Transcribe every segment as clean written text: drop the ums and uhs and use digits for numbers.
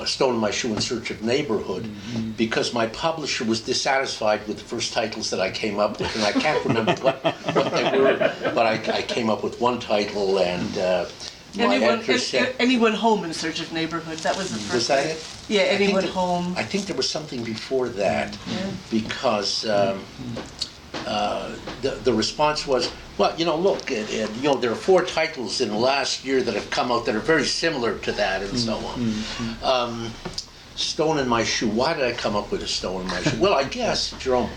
Stone in My Shoe in Search of Neighborhood, because my publisher was dissatisfied with the first titles that I came up with, and I can't remember what they were, but I came up with one title, and my editor said... Anyone Home in Search of Neighborhood, that was the first. Was that it? Yeah, Anyone Home. I think there was something before that, because the response was, well, look, there are 4 titles in the last year that have come out that are very similar to that, and so on. Stone in My Shoe. Why did I come up with a stone in my shoe? Well, I guess, Jerome,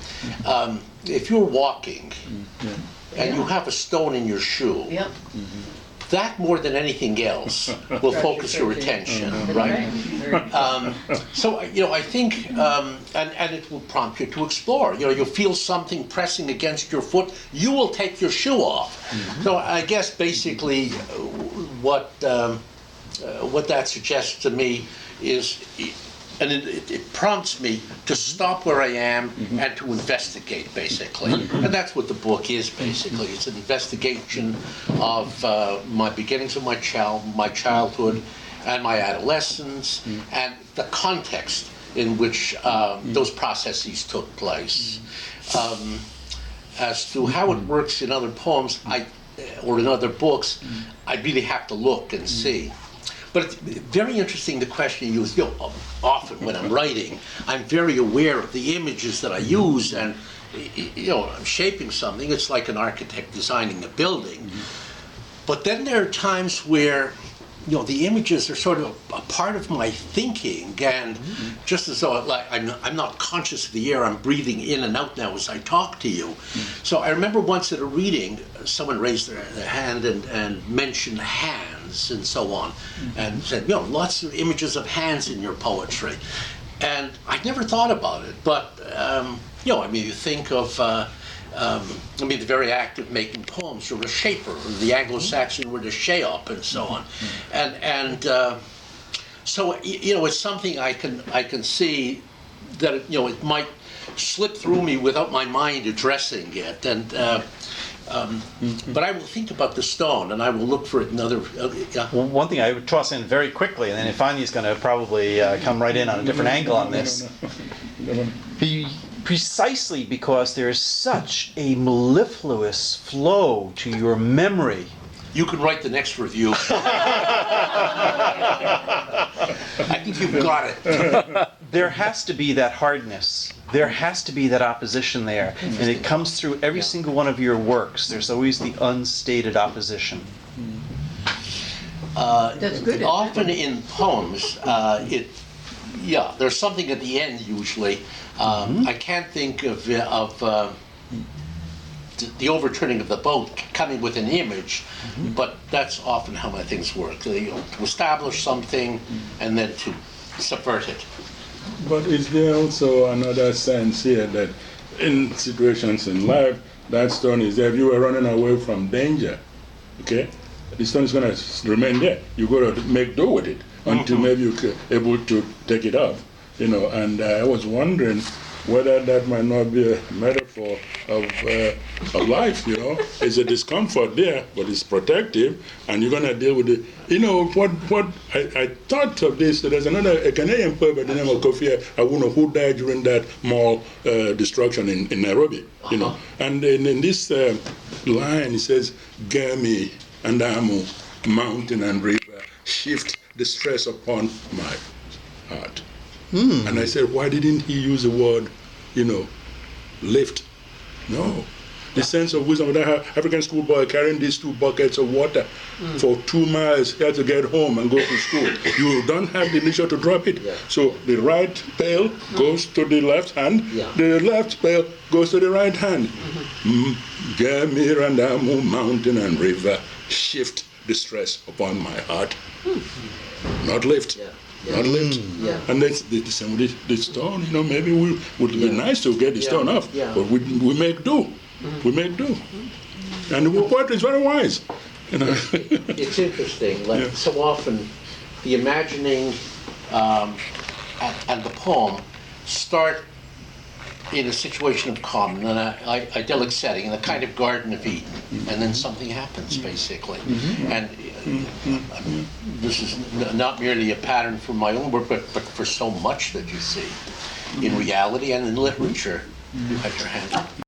if you're walking and you have a stone in your shoe, that more than anything else will focus your attention, right? So, I think, and it will prompt you to explore. You'll feel something pressing against your foot, you will take your shoe off. So I guess basically what that suggests to me is, and it prompts me to stop where I am and to investigate, basically. And that's what the book is, basically. It's an investigation of my beginnings of my childhood and my adolescence, and the context in which those processes took place. As to how it works in other poems, or in other books, I really have to look and see. But it's very interesting, the question you use. Often when I'm writing, I'm very aware of the images that I use, and I'm shaping something. It's like an architect designing a building. But then there are times where the images are sort of a part of my thinking, and just as though I'm not conscious of the air I'm breathing in and out now as I talk to you. So I remember once at a reading, someone raised their hand and mentioned hands and so on, and said, lots of images of hands in your poetry. And I'd never thought about it, but you think of the very act of making poems, or a shaper, or the Anglo-Saxon word is shayop, and so on. And so it's something I can see that it might slip through me without my mind addressing it. And but I will think about the stone, and I will look for it in other... Well, one thing I would toss in very quickly, and then Ifani's going to probably come right in on a different angle on this. Precisely because there is such a mellifluous flow to your memory. You can write the next review. I think you've got it. There has to be that hardness. There has to be that opposition there. And it comes through every single one of your works. There's always the unstated opposition. That's good. Often in poems, there's something at the end usually. I can't think of the overturning of the boat coming with an image, but that's often how my things work. To establish something and then to subvert it. But is there also another sense here that in situations in life, that stone is there? If you were running away from danger, okay, the stone is going to remain there. You got to make do with it until maybe you're able to take it off. And I was wondering whether that might not be a metaphor of life. It's a discomfort there, but it's protective, and you're going to deal with it. What I thought of this, there's a Canadian poet by the name of Kofi Awuno who died during that mall destruction in Nairobi, and in this line he says, "Gami and Amu, mountain and river, shift the stress upon my heart." And I said, why didn't he use the word, lift? No. The sense of wisdom of that African schoolboy carrying these 2 buckets of water for 2 miles, he had to get home and go to school. You don't have the leisure to drop it. Yeah. So the right pail goes to the left hand, the left pail goes to the right hand. Gamirandamu, mountain and river, shift the stress upon my heart. Not lift. Yeah. Not lift. And that's the same with the stone. Maybe we would be nice to get the stone off, but we make do. We make do. And the poetry is very wise. It's interesting. So often, the imagining and the poem start in a situation of calm, in an idyllic setting, in a kind of Garden of Eden, and then something happens, basically. And I mean, this is not merely a pattern for my own work, but for so much that you see in reality and in literature. You had your hand up.